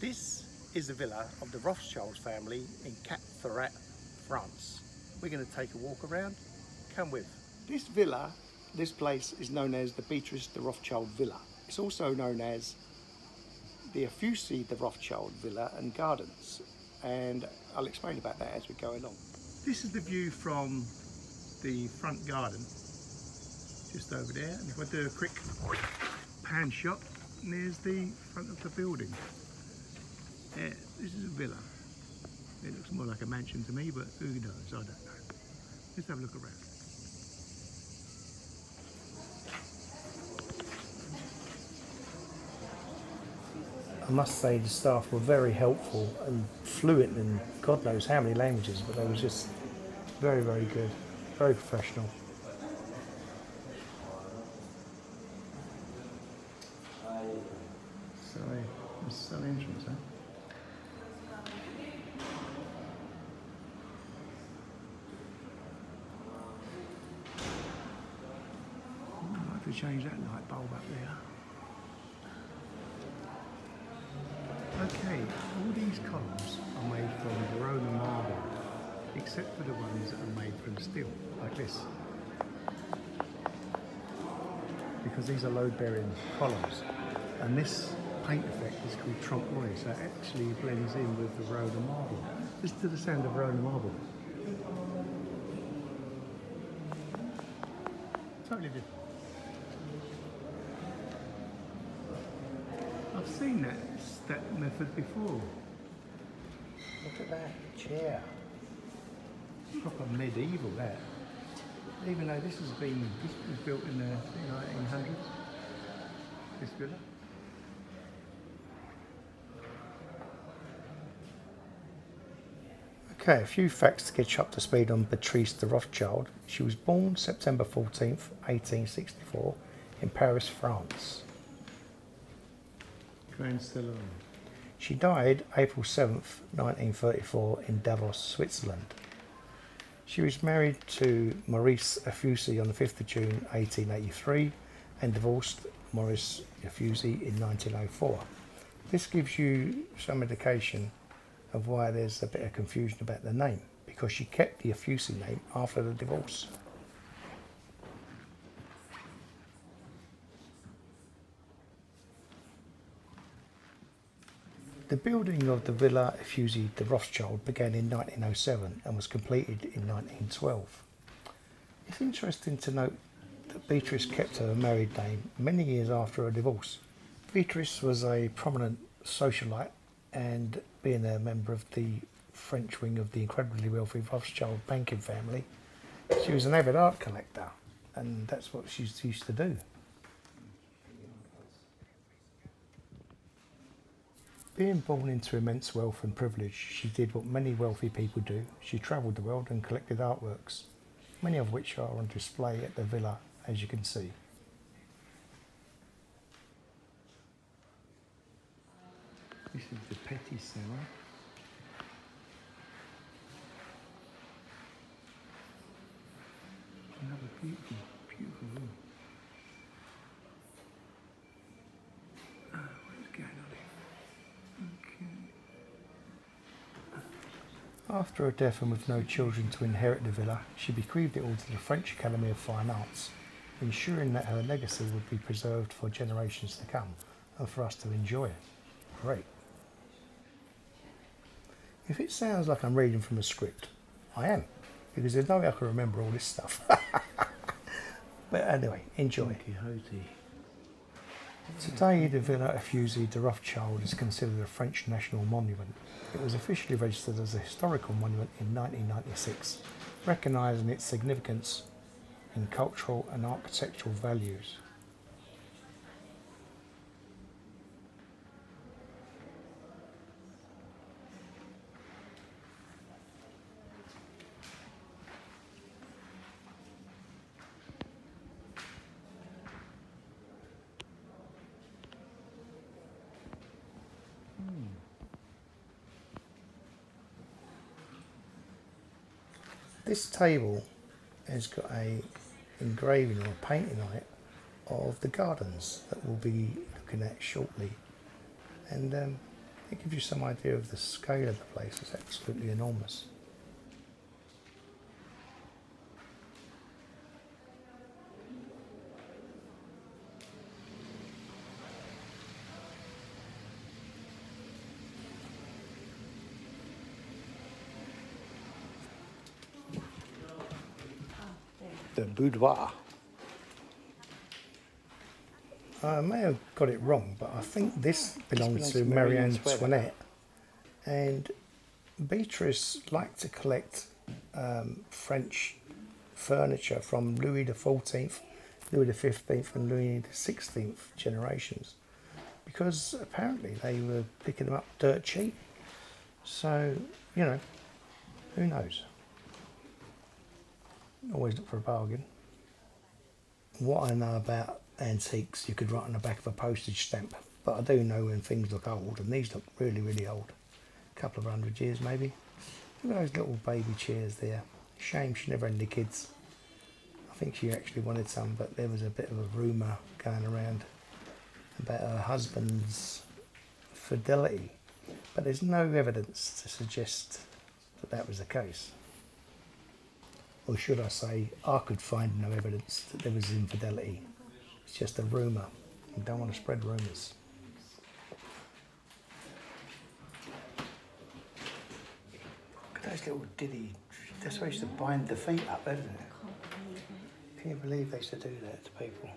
This is the villa of the Rothschild family in Cap Ferrat, France. We're going to take a walk around. Come with. This villa, this place is known as the Béatrice de Rothschild Villa. It's also known as the Ephrussi de Rothschild Villa and Gardens, and I'll explain about that as we go along. This is the view from the front garden, just over there, and if I do a quick pan shot, there's the front of the building. Yeah, this is a villa. It looks more like a mansion to me, but who knows, I don't know. Let's have a look around. I must say the staff were very helpful and fluent in God knows how many languages, but they were just very, very good, very professional. So, this is an entrance, huh? I'll have to change that light bulb up there. Okay, all these columns are made from Verona marble, except for the ones that are made from steel, like this. Because these are load-bearing columns, and this paint effect is called trompe l'oeil, so it actually blends in with the Verona marble. Listen to the sound of Verona marble. Totally different. I've seen that method before. Look at that chair. Proper medieval, that. Even though this was built in the 1800s, this villa. Okay, a few facts to get you up to speed on Béatrice de Rothschild. She was born September 14th, 1864 in Paris, France. She died April 7th, 1934 in Davos, Switzerland. She was married to Maurice Ephrussi on the 5th of June 1883 and divorced Maurice Ephrussi in 1904. This gives you some indication of why there's a bit of confusion about the name, because she kept the Ephrussi name after the divorce. The building of the Villa Ephrussi de Rothschild began in 1907 and was completed in 1912. It's interesting to note that Beatrice kept her married name many years after her divorce. Beatrice was a prominent socialite, and being a member of the French wing of the incredibly wealthy Rothschild banking family, she was an avid art collector, and that's what she used to do. Being born into immense wealth and privilege, she did what many wealthy people do. She travelled the world and collected artworks, many of which are on display at the villa, as you can see. This is the petty cellar. Another beautiful, beautiful room. What's going on here? Okay. After her death and with no children to inherit the villa, she bequeathed it all to the French Academy of Fine Arts, ensuring that her legacy would be preserved for generations to come and for us to enjoy it. Great. If it sounds like I'm reading from a script, I am, because there's no way I can remember all this stuff. But anyway, enjoy. Today, the Villa Ephrussi de Rothschild is considered a French national monument. It was officially registered as a historical monument in 1996, recognising its significance in cultural and architectural values. This table has got a engraving or a painting on it of the gardens that we'll be looking at shortly, and It gives you some idea of the scale of the place. It's absolutely enormous. The boudoir. I may have got it wrong, but I think this belongs to Marie Antoinette. And Beatrice liked to collect French furniture from Louis XIV, Louis XV and Louis XVI generations, because apparently they were picking them up dirt cheap. So, you know, who knows? Always look for a bargain. What I know about antiques, you could write on the back of a postage stamp, but I do know when things look old, and these look really, really old. A couple of 100 years maybe. Look at those little baby chairs there. Shame she never had any kids. I think she actually wanted some, but there was a bit of a rumour going around about her husband's fidelity, but there's no evidence to suggest that that was the case. Or should I say, I could find no evidence that there was infidelity. It's just a rumour. You don't want to spread rumours. Look at those little diddy. That's why they used to bind the feet up, isn't it? Can you believe they used to do that to people?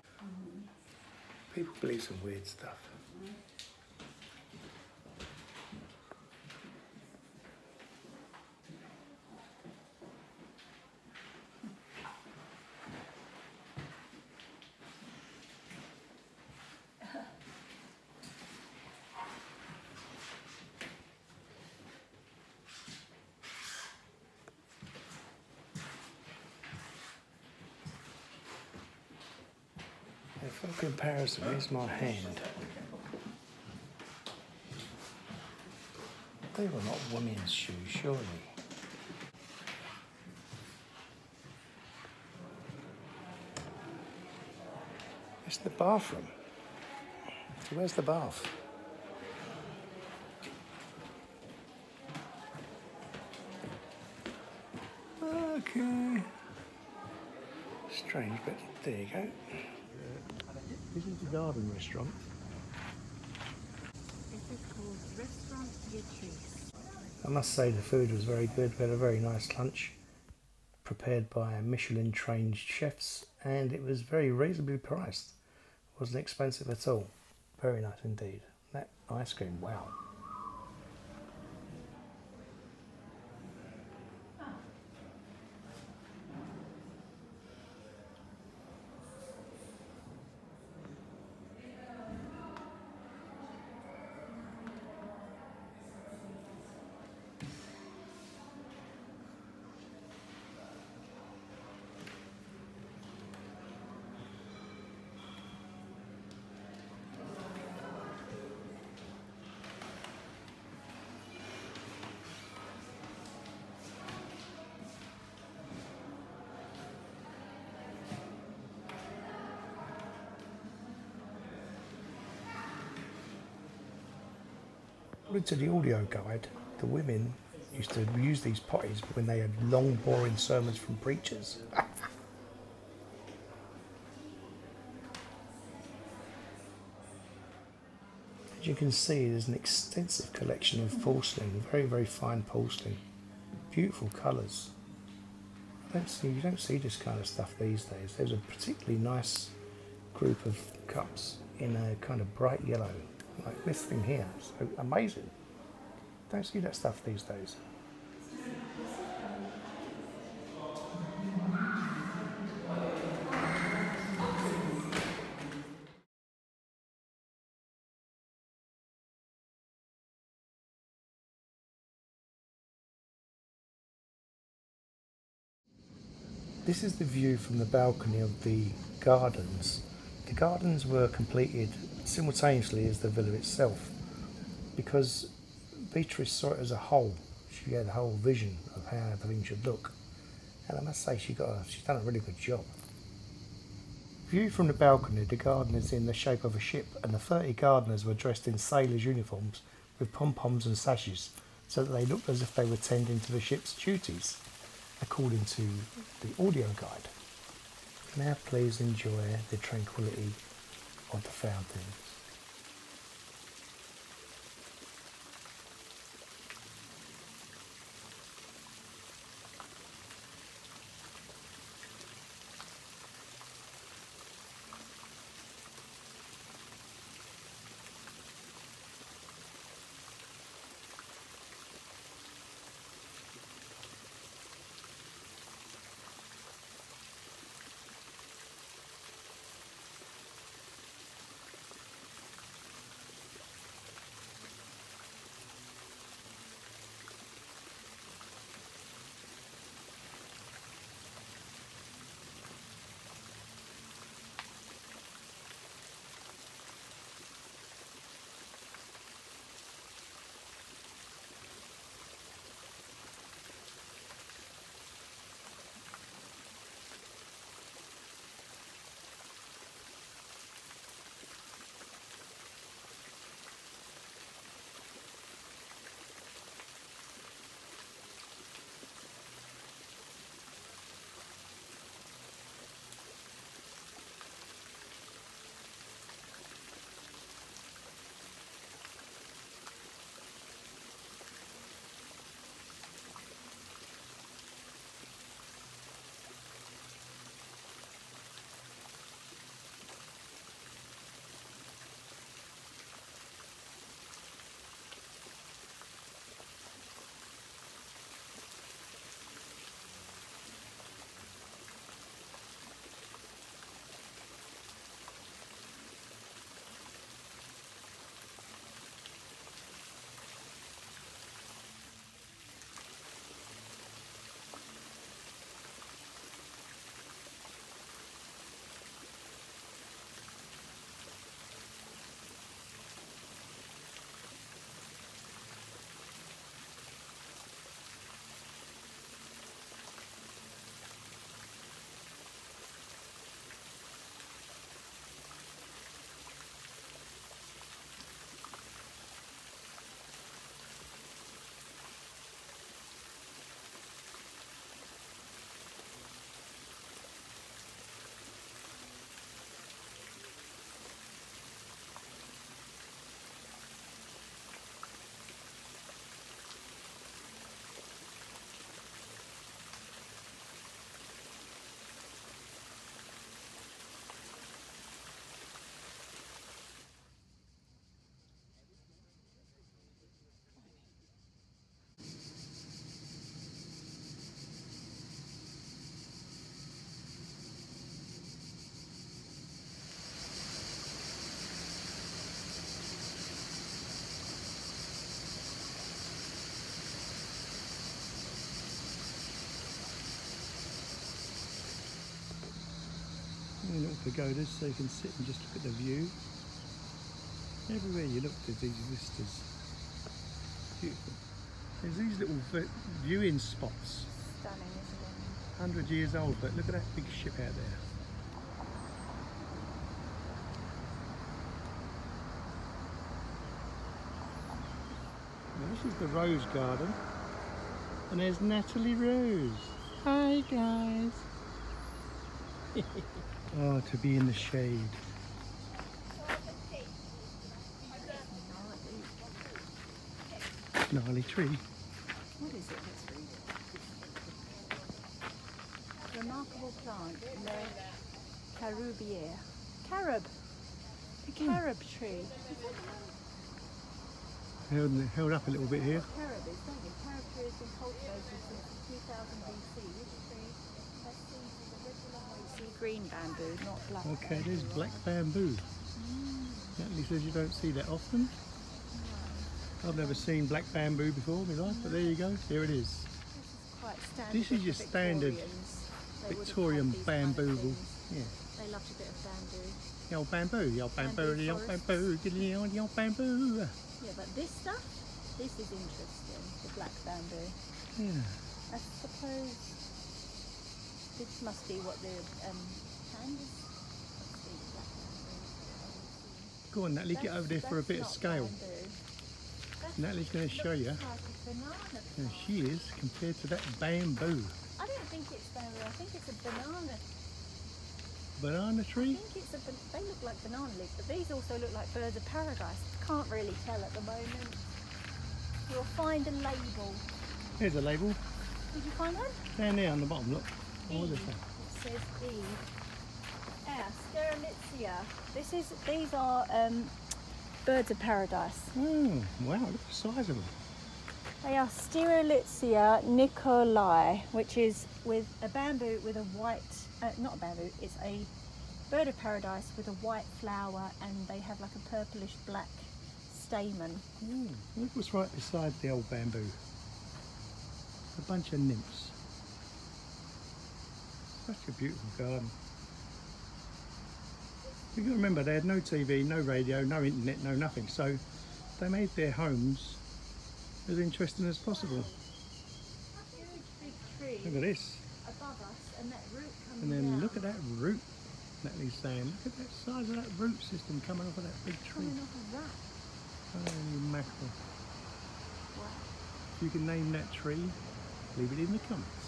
People believe some weird stuff. For comparison, here's my hand. They were not women's shoes, surely. It's the bathroom. So where's the bath? Okay. Strange, but there you go. This is the garden restaurant. This is called Restaurant Beatrice. I must say the food was very good. We had a very nice lunch prepared by Michelin-trained chefs, and it was very reasonably priced. It wasn't expensive at all. Very nice indeed. That ice cream, wow. According to the audio guide, the women used to use these potties when they had long, boring sermons from preachers. As you can see, there's an extensive collection of porcelain, very, very fine porcelain. Beautiful colours. You don't see this kind of stuff these days. There's a particularly nice group of cups in a kind of bright yellow, like this thing here. So amazing. Don't see that stuff these days. This is the view from the balcony of the gardens. The gardens were completed simultaneously as the villa itself, because Beatrice saw it as a whole. She had a whole vision of how everything should look, and I must say she's done a really good job. Viewed from the balcony, the garden is in the shape of a ship, and the 30 gardeners were dressed in sailors' uniforms with pom-poms and sashes so that they looked as if they were tending to the ship's duties, according to the audio guide. Now please enjoy the tranquility of the fountains. Little pagodas so you can sit and just look at the view. Everywhere you look there's these vistas. Beautiful. There's these little viewing spots. Stunning, isn't it? 100 years old, but look at that big ship out there. Now, this is the Rose Garden. And there's Natalie Rose. Hi guys. Oh, to be in the shade. Gnarly tree. What is it? Let's read it. Remarkable plant, Le Caroubier. Carob. The carob tree. Held up a little bit here. Carob is, don't you? Carob tree has been cultivated since 2000 BC. This tree has seeds of the regular sea green bamboo, not black. Okay, there's black bamboo. Natalie says you don't see that often. No. I've never seen black bamboo before in my life, but there you go, here it is. This is quite standard. This is your standard Victorian bamboo. Yeah. They loved a bit of bamboo. The old bamboo, the old bamboo, the old bamboo, the old bamboo. Yeah, but this stuff, this is interesting, the black bamboo. Yeah. I suppose this must be what the pandas. Go on, Natalie, get over there for a bit of scale. Bamboo. That's Natalie's going to show you Like a banana. how she is compared to that bamboo. I don't think it's bamboo. I think it's a banana. Banana I tree? think it's they look like banana leaves, but these also look like birds of paradise. Can't really tell at the moment. You'll find a label. Here's a label. Did you find one? Down there on the bottom, look. What does it say? It says E. Sterilitzia. These are birds of paradise. Oh, wow, look at the size of them. They are Sterilitzia nicolai, which is with a bamboo with a white, not a bamboo, it's a bird of paradise with a white flower, and they have like a purplish black stamen. Look what's right beside the old bamboo. A bunch of nymphs. Such a beautiful garden. You've got to remember they had no TV, no radio, no internet, no nothing, so they made their homes as interesting as possible. Huge big tree Look at this. above us, and that root coming And then down. look at that root. Natalie's saying, look at that size of that root system coming off of that big tree. Coming off of that. Holy mackerel. Wow. If you can name that tree, leave it in the comments.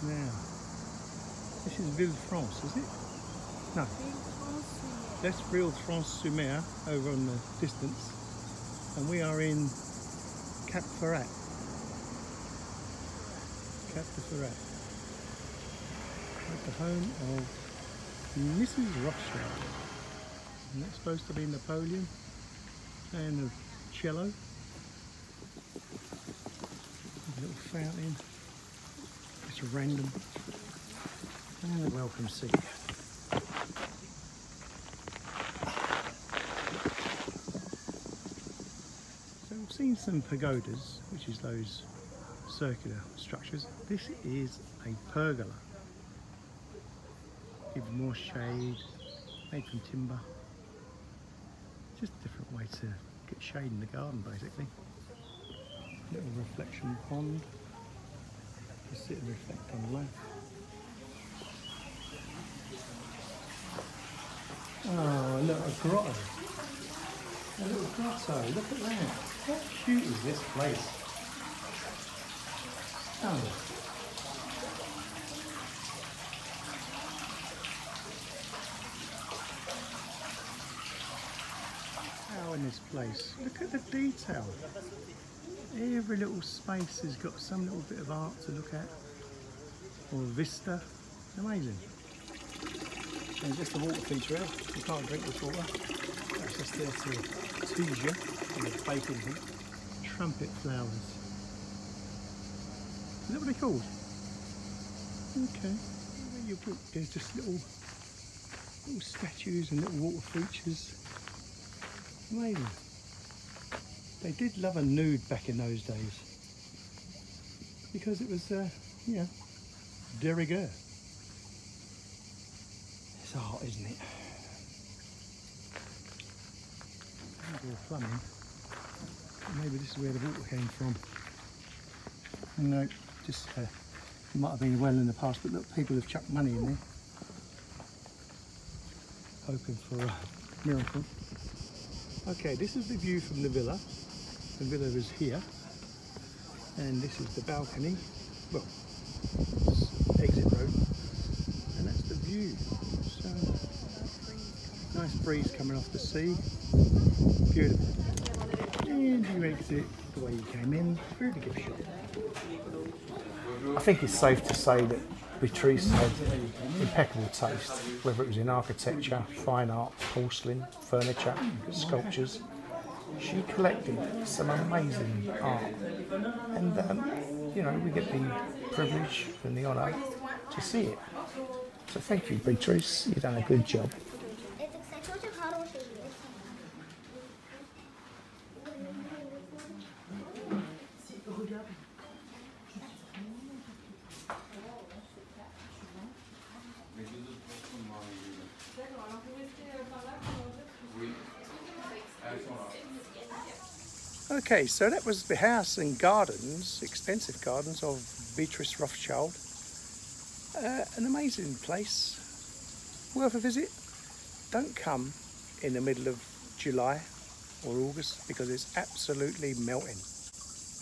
Now, this is Ville France, is it? No, that's Ville France-sur-Mer over on the distance. And we are in Cap Ferrat. Cap de Ferrat. At the home of Mrs. Rothschild. And that's supposed to be Napoleon and a cello. A little fountain. It's random. And a welcome seat. So we've seen some pagodas, which is those circular structures. This is a pergola. Gives more shade, made from timber. Just a different way to get shade in the garden, basically. Little reflection pond. Just sit and reflect on life. Oh, look, a grotto. A little grotto, look at that. How cute is this place? Oh. Wow, in this place. Look at the detail. Every little space has got some little bit of art to look at. Or vista. Amazing. And just the water feature out. You can't drink this water. That's just there to tease you and the bacon heat. Trumpet flowers. Is that what they're called? Okay. There's just little statues and little water features. Amazing. They did love a nude back in those days. Because it was, you know, de rigueur. It's art, isn't it? Maybe plumbing. Maybe this is where the water came from. No, just it might have been well in the past, but look, people have chucked money in there, hoping for a miracle. Okay, this is the view from the villa. The villa is here, and this is the balcony. Well, exit road, and that's the view. So nice breeze coming off the sea. Beautiful. And you exit the way you came in through the gift shop. I think it's safe to say that Beatrice had impeccable taste, whether it was in architecture, fine art, porcelain, furniture, sculptures. She collected some amazing art, and you know, we get the privilege and the honour to see it. So thank you, Beatrice, you've done a good job. Okay, so that was the house and gardens, extensive gardens of Beatrice Rothschild. An amazing place, worth a visit. Don't come in the middle of July or August because it's absolutely melting.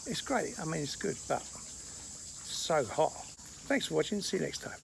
It's great, I mean it's good, but so hot. Thanks for watching, see you next time.